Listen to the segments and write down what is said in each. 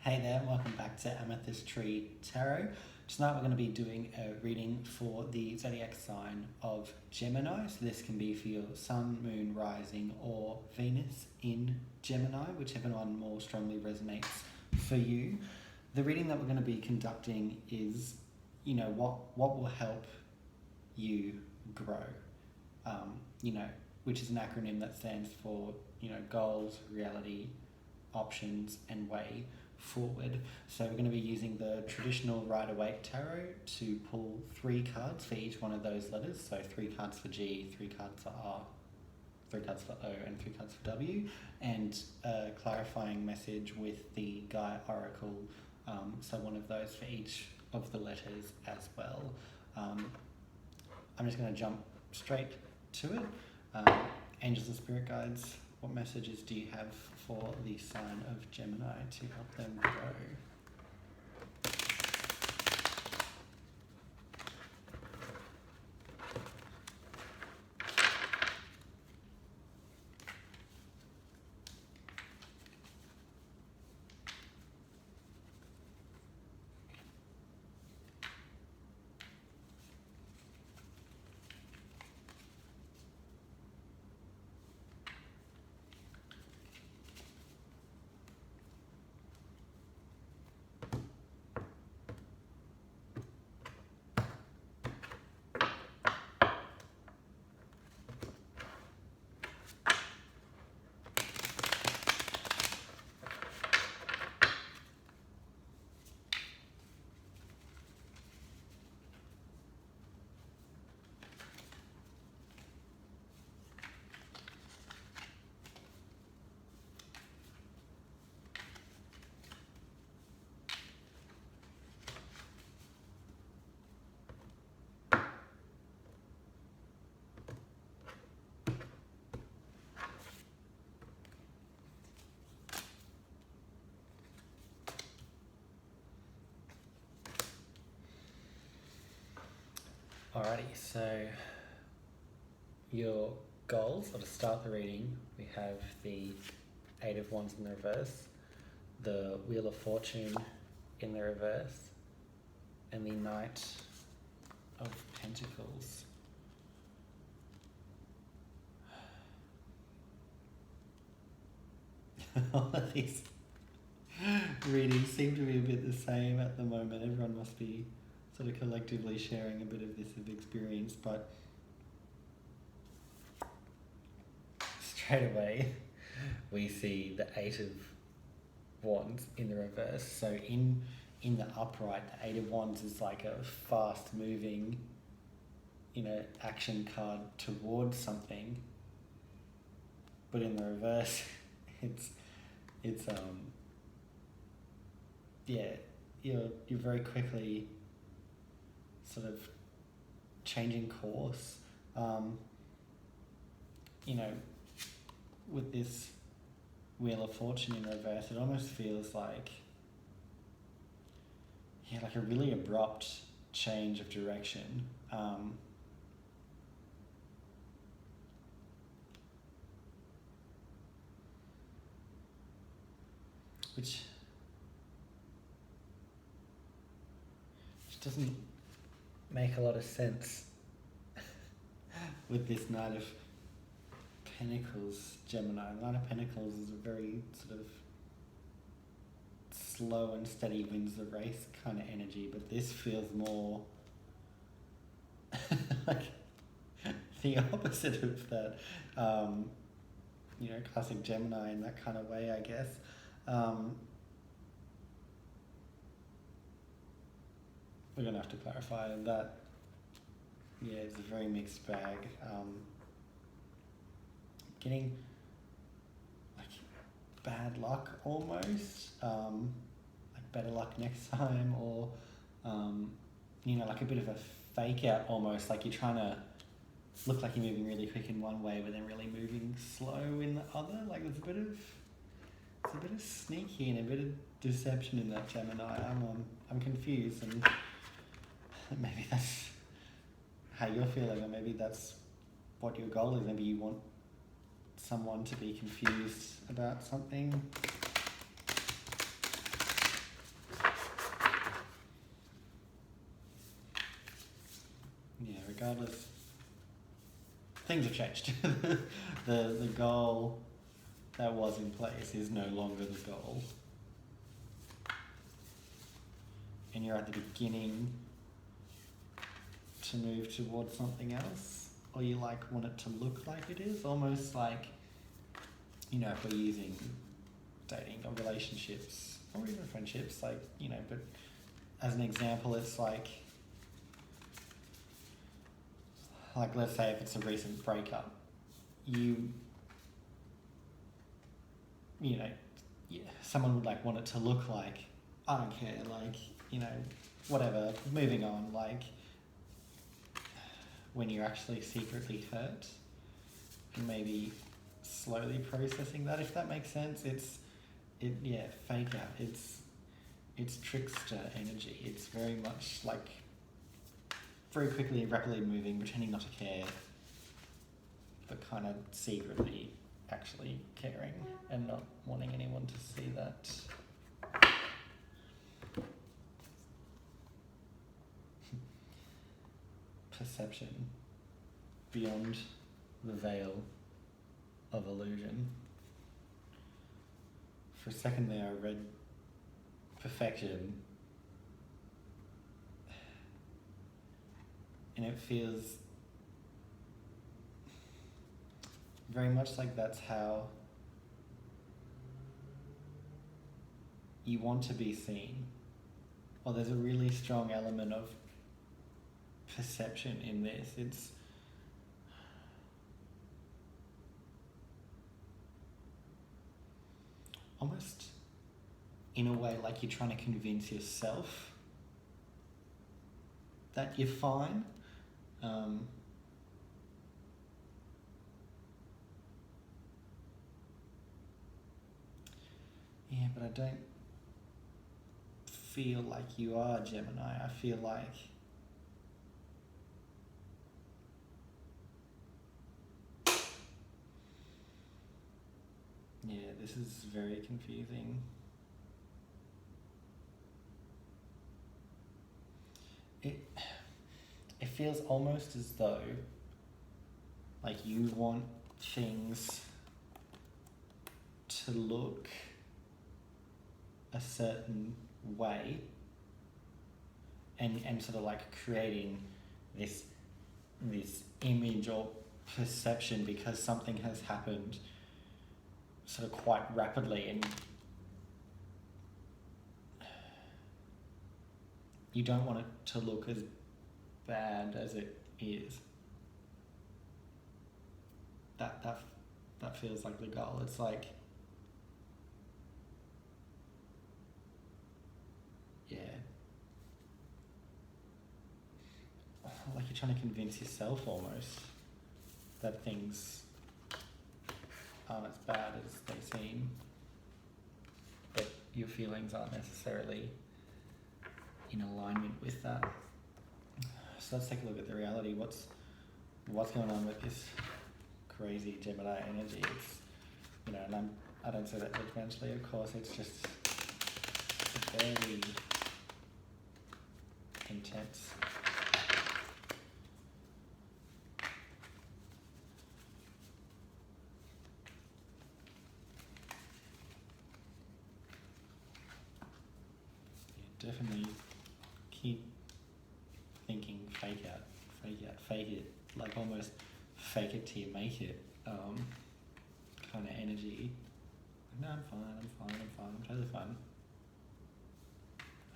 Hey there, welcome back to Amethyst Tree Tarot. Tonight we're going to be doing a reading for the zodiac sign of Gemini. So this can be for your Sun, Moon, Rising or Venus in Gemini, whichever one more strongly resonates for you. The reading that we're going to be conducting is, what will help you grow, which is an acronym that stands for, goals, reality, options and way forward. So we're going to be using the traditional Rider-Waite tarot to pull 3 cards for each one of those letters. So 3 cards for G, 3 cards for R, 3 cards for O and 3 cards for W, and a clarifying message with the Guy Oracle, so one of those for each of the letters as well. I'm just going to jump straight to it. Angels and spirit guides, what messages do you have for the sign of Gemini to help them grow? Alrighty, so your goals, or to start the reading, we have the 8 of Wands in the reverse, the Wheel of Fortune in the reverse, and the Knight of Pentacles. All of these readings seem to be a bit the same at the moment. Everyone must be sort of collectively sharing a bit of this experience, but straight away we see the 8 of Wands in the reverse. So in the upright, the 8 of Wands is like a fast moving, action card towards something, but in the reverse you're very quickly sort of changing course. With this Wheel of Fortune in reverse, it almost feels like a really abrupt change of direction. Which doesn't make a lot of sense with this Knight of Pentacles, Gemini. Knight of Pentacles is a very sort of slow and steady wins the race kind of energy, but this feels more like the opposite of that. Classic Gemini in that kind of way, I guess. We're going to have to clarify that. Yeah, it's a very mixed bag. Getting like bad luck almost, like better luck next time, or like a bit of a fake out almost, like you're trying to look like you're moving really quick in one way but then really moving slow in the other. Like it's a bit of sneaky and a bit of deception in that Gemini. I'm confused, and maybe that's how you're feeling, or maybe that's what your goal is. Maybe you want someone to be confused about something. regardless, things have changed. The goal that was in place is no longer the goal. And you're at the beginning to move towards something else, or you like want it to look like it is, almost like, you know, if we're using dating or relationships or even friendships, like, you know, but as an example, it's like let's say if it's a recent breakup, you know, someone would like want it to look like, I don't care, like, you know, whatever, moving on, like, when you're actually secretly hurt, and maybe slowly processing that, if that makes sense. Fake out. It's trickster energy. It's very much like very quickly and rapidly moving, pretending not to care, but kind of secretly actually caring and not wanting anyone to see that. Perception beyond the veil of illusion. For a second there, I read perfection, and it feels very much like that's how you want to be seen. Well, there's a really strong element of perception in this. It's almost in a way like you're trying to convince yourself that you're fine. Yeah, but I don't feel like you are, Gemini. I feel like this is very confusing. It feels almost as though like you want things to look a certain way, and sort of like creating this image or perception because something has happened sort of quite rapidly, and you don't want it to look as bad as it is. That feels like the goal. It's like, like you're trying to convince yourself almost that things aren't as bad as they seem, but your feelings aren't necessarily in alignment with that. So let's take a look at the reality. What's going on with this crazy Gemini energy? It's, you know, and I don't say that judgmentally, of course. It's just very intense. Definitely keep thinking fake out, fake it, like almost fake it till you make it, kind of energy. No, I'm fine, I'm totally fine.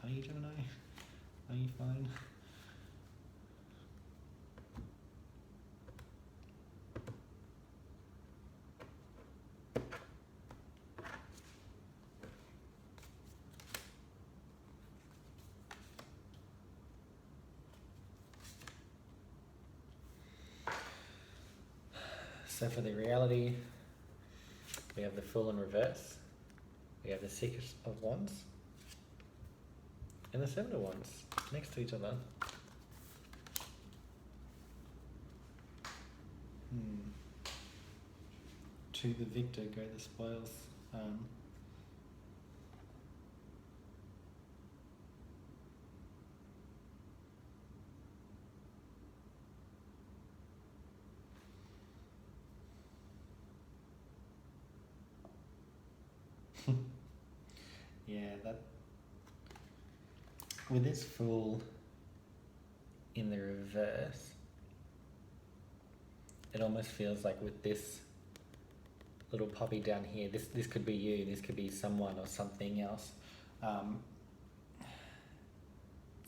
Are you, Gemini? Are you fine? So for the reality, we have the Fool in reverse, we have the Six of Wands, and the Seven of Wands next to each other. To the victor go the spoils. Yeah, that with this Fool in the reverse, it almost feels like with this little puppy down here, this could be you, this could be someone or something else.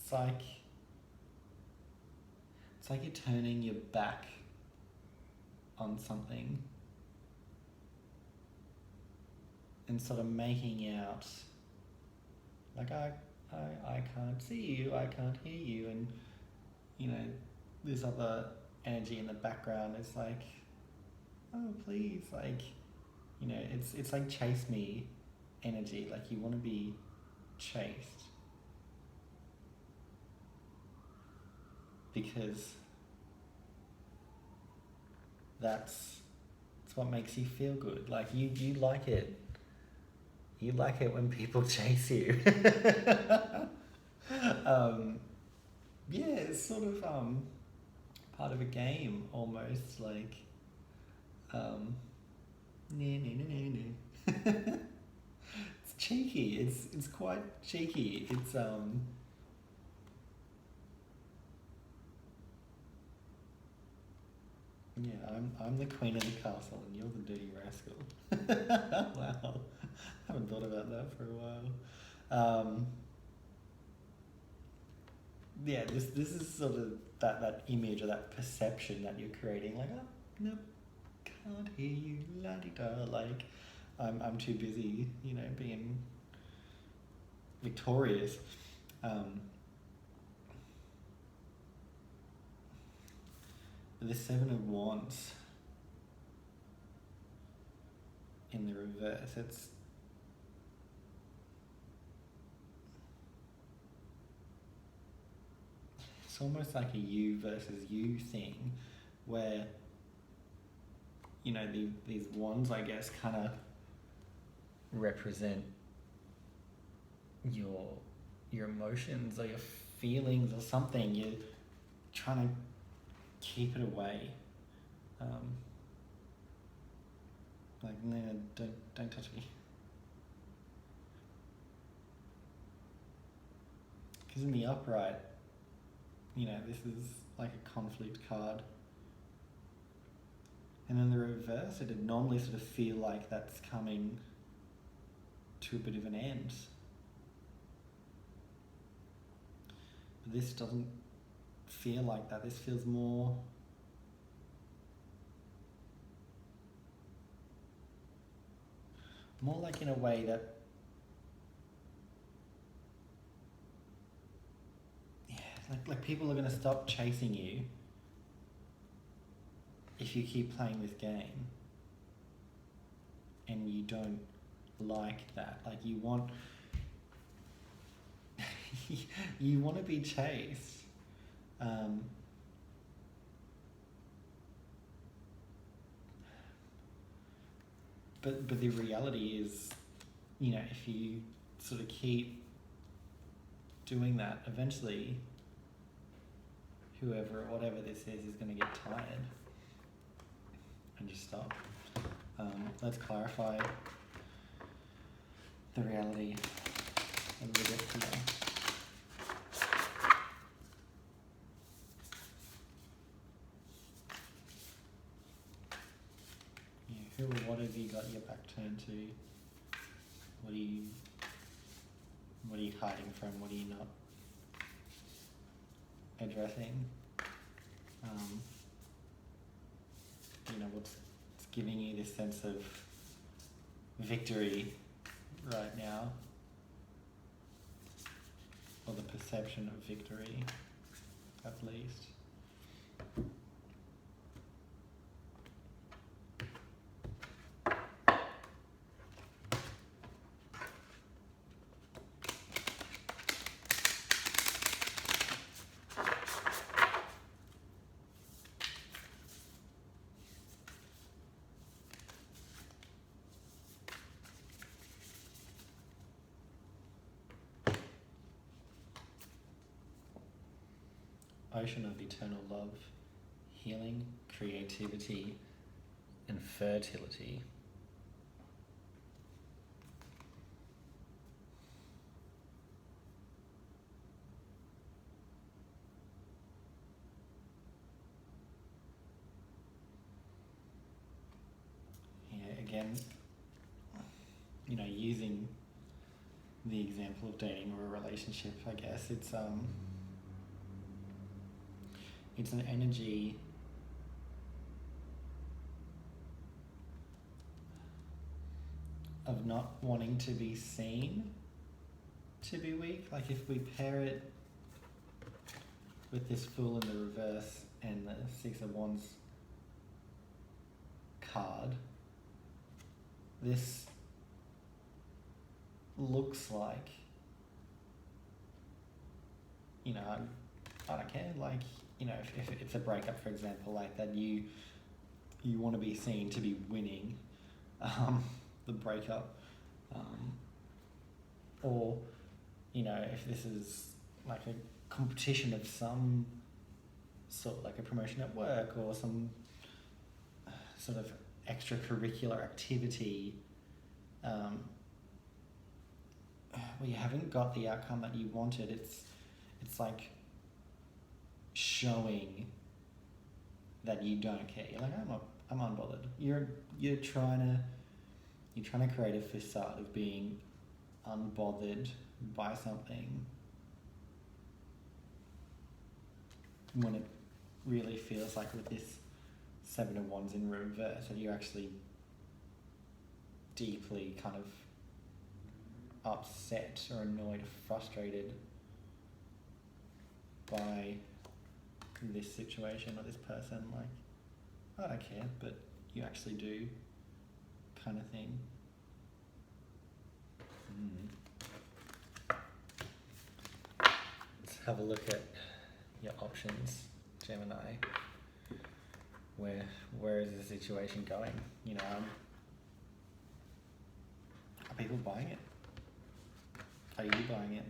It's like you're turning your back on something and sort of making out like I can't see you, I can't hear you, and you know, this other energy in the background is like, oh please, like, you know, it's like chase me energy, like you want to be chased because that's what makes you feel good. Like you like it. You like it when people chase you. Yeah, it's sort of part of a game almost, like it's cheeky. It's quite cheeky. It's yeah, I'm the queen of the castle and you're the dirty rascal. Wow. I haven't thought about that for a while. Yeah, this is sort of that image or that perception that you're creating, like, oh, nope, can't hear you, la-di-da, like, I'm too busy, you know, being victorious. The Seven of Wands in the reverse, it's almost like a you versus you thing where, you know, these wands, I guess, kind of represent your emotions or your feelings or something. You're trying to keep it away. Like, no, don't touch me. Because in the upright, you know, this is like a conflict card. And in the reverse, it'd normally sort of feel like that's coming to a bit of an end. But this doesn't feel like that. This feels more like in a way that, yeah, like people are going to stop chasing you if you keep playing this game and you don't like that. Like, you want you want to be chased. But the reality is, you know, if you sort of keep doing that, eventually whoever or whatever this is going to get tired and just stop. Let's clarify the reality a little bit here. Who or what have you got your back turned to? What are you hiding from? What are you not addressing? You know, what's giving you this sense of victory right now, or the perception of victory, at least. Ocean of eternal love, healing, creativity, and fertility. again, you know, using the example of dating or a relationship, I guess it's an energy of not wanting to be seen to be weak. Like if we pair it with this Fool in the reverse and the Six of Wands card, this looks like, you know, I don't care, like, you know, if it's a breakup, for example, like that you want to be seen to be winning the breakup, or, you know, if this is like a competition of some sort, like a promotion at work or some sort of extracurricular activity, where you haven't got the outcome that you wanted, it's like showing that you don't care. You're like, I'm unbothered. You're trying to create a facade of being unbothered by something when it really feels like with this Seven of Wands in reverse that you're actually deeply kind of upset or annoyed or frustrated by this situation or this person. Like, I don't care, but you actually do, kind of thing. Let's have a look at your options, Gemini. Where is the situation going? You know, are people buying it? Are you buying it?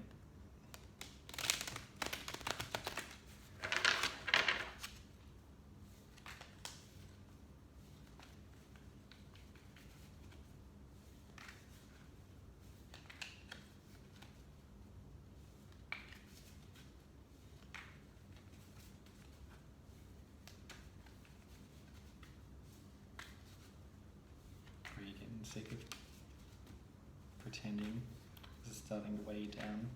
Are you getting sick of pretending? This is starting to weigh you down.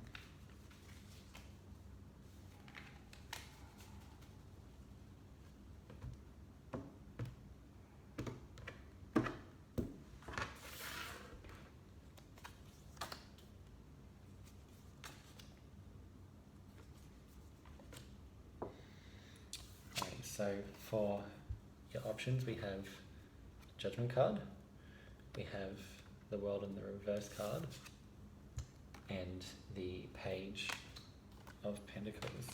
Right, so for your options, we have Judgment card, we have the World in the reverse card, and the Page of Pentacles.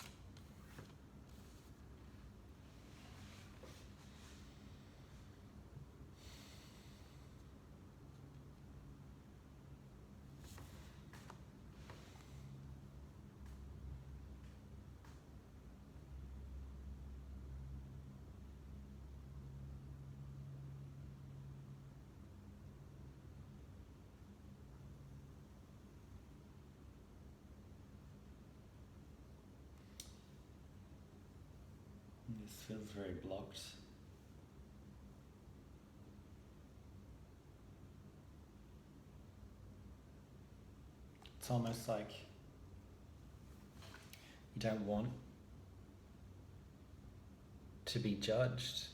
This feels very blocked. It's almost like you don't want to be judged.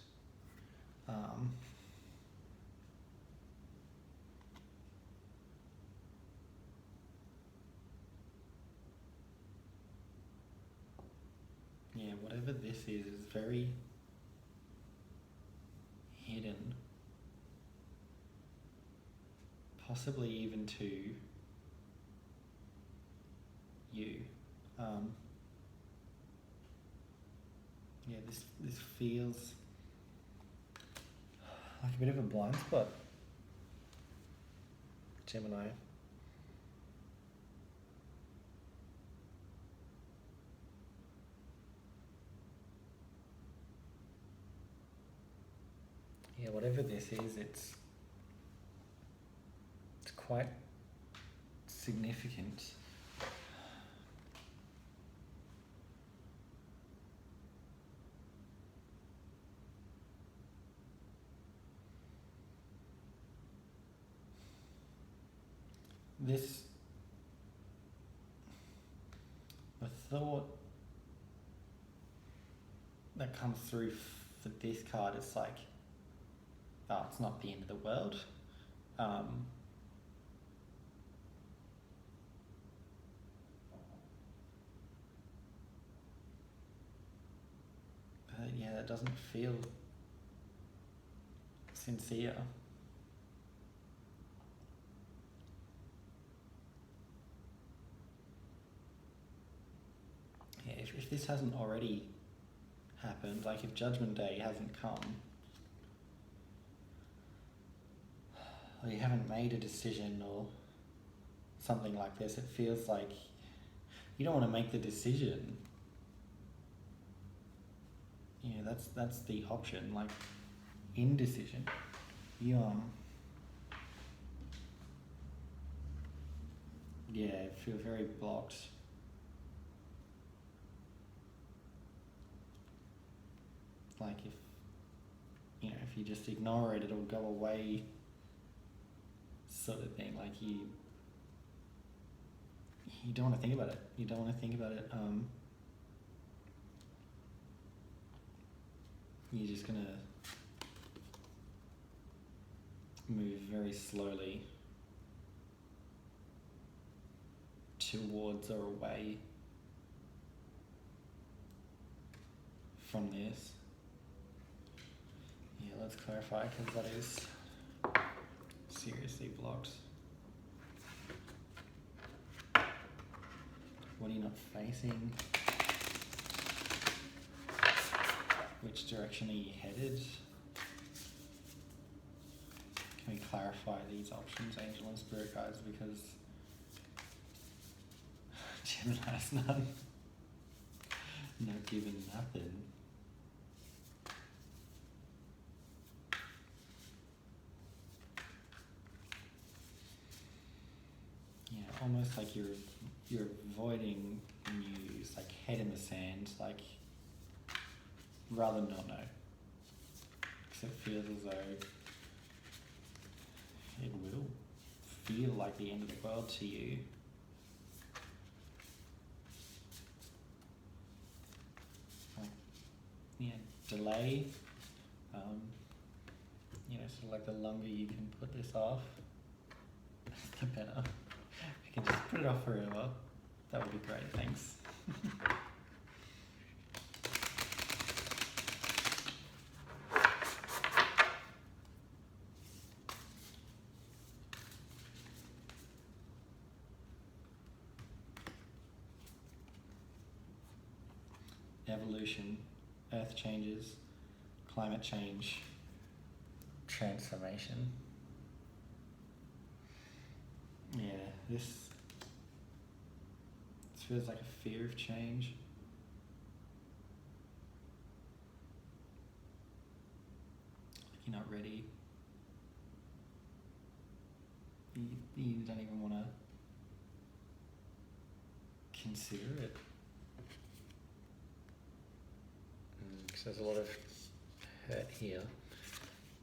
Yeah, whatever this is very hidden, possibly even to you. Yeah, this feels like a bit of a blind spot, Gemini. Yeah, whatever this is, it's quite significant. this, the thought that comes through for this card is like, oh, it's not the end of the world. But yeah, that doesn't feel sincere. Yeah, if this hasn't already happened, like if Judgment Day hasn't come, or you haven't made a decision or something like this, it feels like you don't want to make the decision. Yeah, that's the option, like indecision. You yeah, feel very blocked. Like if you just ignore it, it'll go away, sort of thing. Like you don't want to think about it. You don't want to think about it. You're just gonna move very slowly towards or away from this. Yeah, let's clarify, because that is seriously blocked. What are you not facing? Which direction are you headed? Can we clarify these options, Angel and Spirit Guides, because Gemini's none. Not given nothing. Yeah, almost like you're avoiding news, like head in the sand, like rather not know. Because it feels as though it will feel like the end of the world to you. Like, yeah, delay. Sort of like the longer you can put this off, the better. If you can just put it off forever, that would be great, thanks. Evolution, earth changes, climate change, transformation. Yeah, this feels like a fear of change. Like you're not ready. You don't even want to consider it. Because there's a lot of hurt here.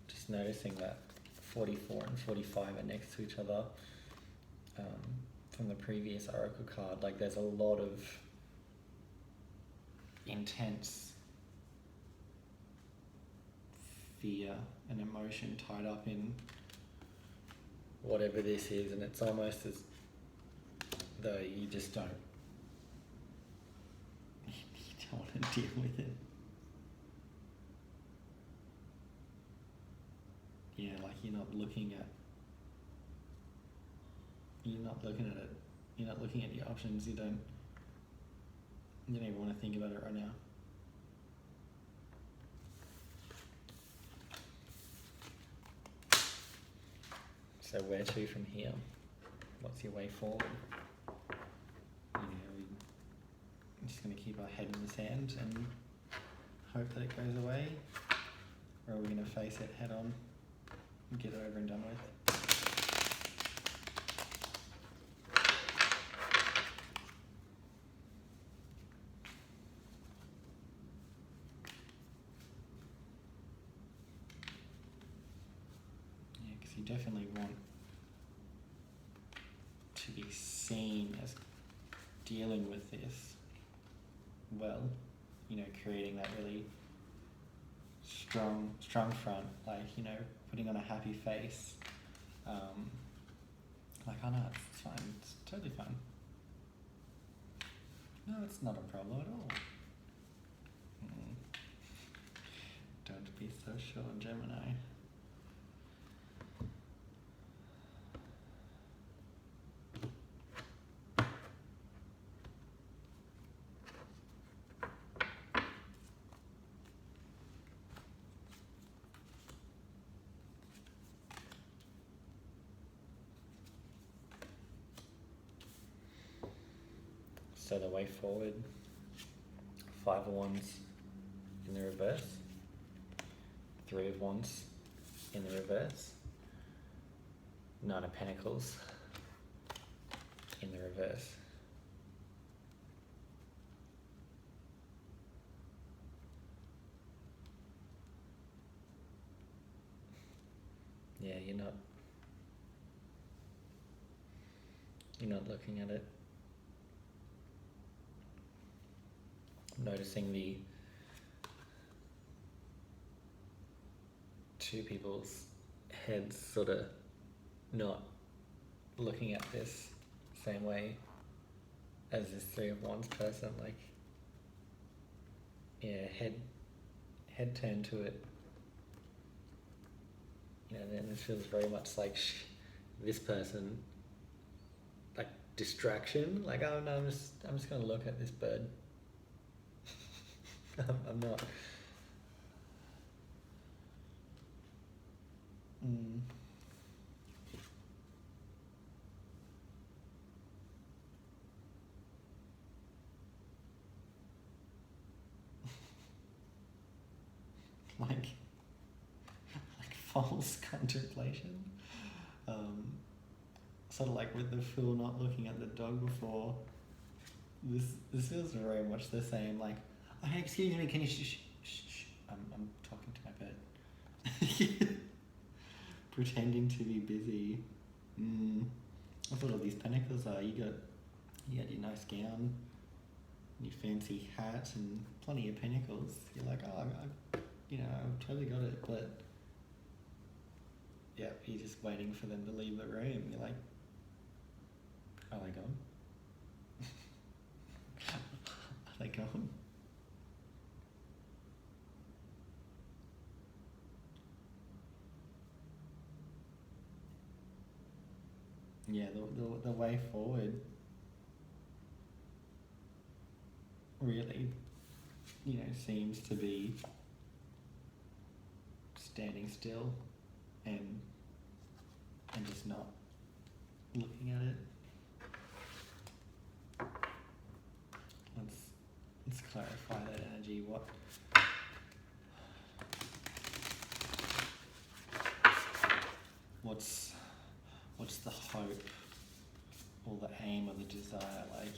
Just noticing that 44 and 45 are next to each other. From the previous oracle card, like there's a lot of intense fear and emotion tied up in whatever this is, and it's almost as though you just don't want to deal with it. Yeah, like you're not looking at it. You're not looking at your options. You don't even want to think about it right now. So where to from here? What's your way forward? We're just going to keep our head in the sand and hope that it goes away, or are we going to face it head on and get it over and done with? You definitely want seen as dealing with this well, you know, creating that really strong front, like, you know, putting on a happy face. Like, oh no, it's fine, it's totally fine. No, it's not a problem at all. Don't be so sure, Gemini. So the way forward, 5 of Wands in the reverse, 3 of Wands in the reverse, 9 of Pentacles in the reverse. Yeah, you're not looking at it. Noticing the two people's heads sort of not looking at this same way as this 3 of Wands person, like, yeah, head turned to it. You know, then this feels very much like this person, like, distraction, like, oh no, I'm just gonna look at this bird. I'm not. like false contemplation. Sort of like with the fool not looking at the dog before. This feels very much the same. Like, oh, hey, excuse me, can you shh? I'm talking to my bird. Pretending to be busy. That's what all these pentacles are. You got your nice gown, your fancy hat, and plenty of pentacles. You're like, oh, I've totally got it, but yeah, you're just waiting for them to leave the room. You're like, are they gone? Are they gone? Yeah, the way forward really, seems to be standing still and just not looking at it. Let's clarify that energy. What's the hope or the aim or the desire? Like,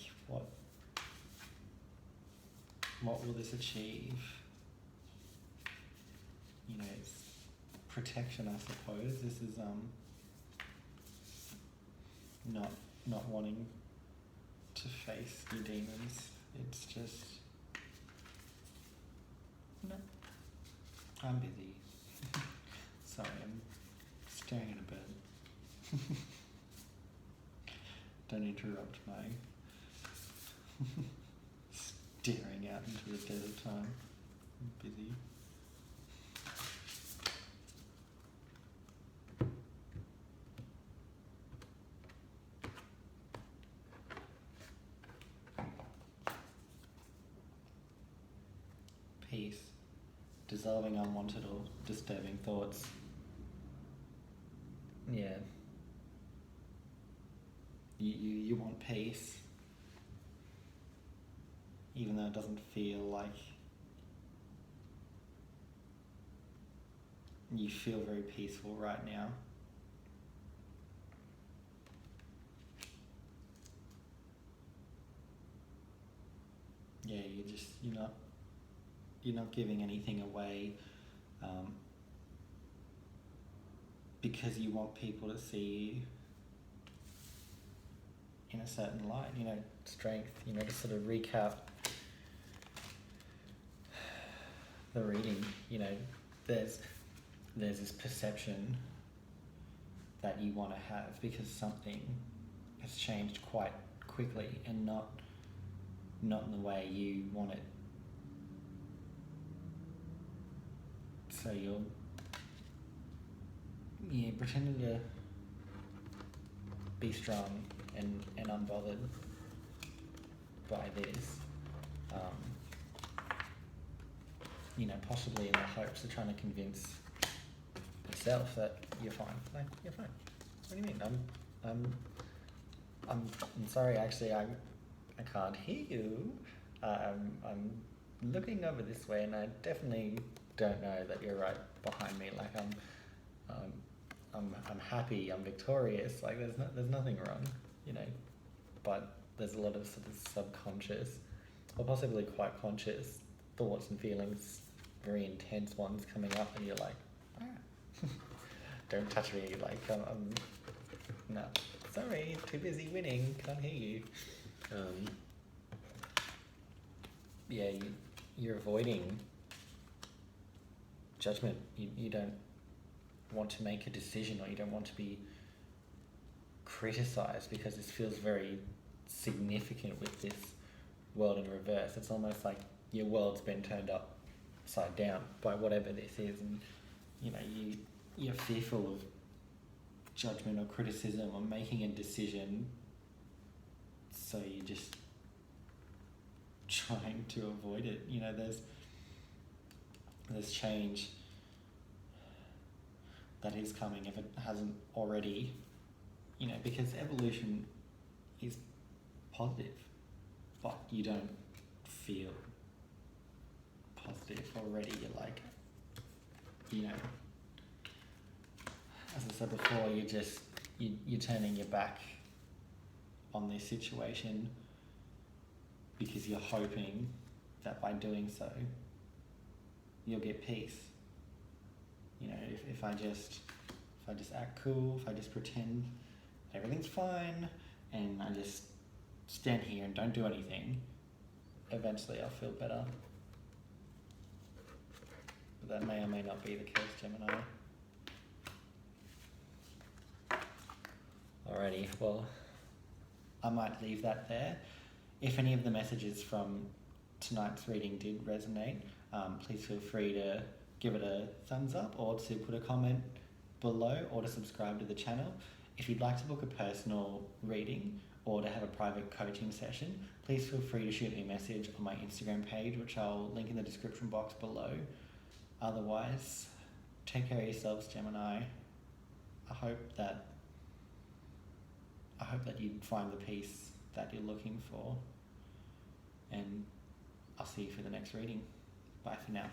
what will this achieve? It's protection, I suppose. This is not wanting to face your demons. It's just, no, I'm busy. Sorry, I'm staring at a bird. Don't interrupt my staring out into the dead of time. I'm busy. Peace. Dissolving unwanted or disturbing thoughts. Yeah. You want peace, even though it doesn't feel like you feel very peaceful right now. Yeah, you're not giving anything away, because you want people to see you. in a certain light, you know, strength, you know, to sort of recap the reading, you know, there's this perception that you want to have because something has changed quite quickly and not in the way you want it. So you're pretending to be strong and unbothered by this, you know, possibly in the hopes of trying to convince yourself that you're fine. Like, you're fine. What do you mean? I'm sorry. Actually, I can't hear you. I'm looking over this way, and I definitely don't know that you're right behind me. Like, I'm happy. I'm victorious. Like, there's nothing wrong, you know. But there's a lot of sort of subconscious, or possibly quite conscious thoughts and feelings, very intense ones coming up, and you're like, ah. Don't touch me. Like, no, sorry, too busy winning. Can't hear you. Yeah, you're avoiding judgment. You don't want to make a decision, or you don't want to be criticized, because this feels very significant with this world in reverse. It's almost like your world's been turned upside down by whatever this is, and you know, you're fearful of judgment or criticism or making a decision, so you're just trying to avoid it. You know, there's change that is coming if it hasn't already, you know, because evolution is positive, but you don't feel positive already. You're like, you know, as I said before, you're turning your back on this situation because you're hoping that by doing so you'll get peace. You know, if I just act cool, if I just pretend everything's fine and I just stand here and don't do anything, eventually I'll feel better. But that may or may not be the case, Gemini. Alrighty, well, I might leave that there. If any of the messages from tonight's reading did resonate, please feel free to give it a thumbs up, or to put a comment below, or to subscribe to the channel. If you'd like to book a personal reading or to have a private coaching session, please feel free to shoot me a message on my Instagram page, which I'll link in the description box below. Otherwise, take care of yourselves, Gemini. I hope that you find the peace that you're looking for, and I'll see you for the next reading. Bye for now.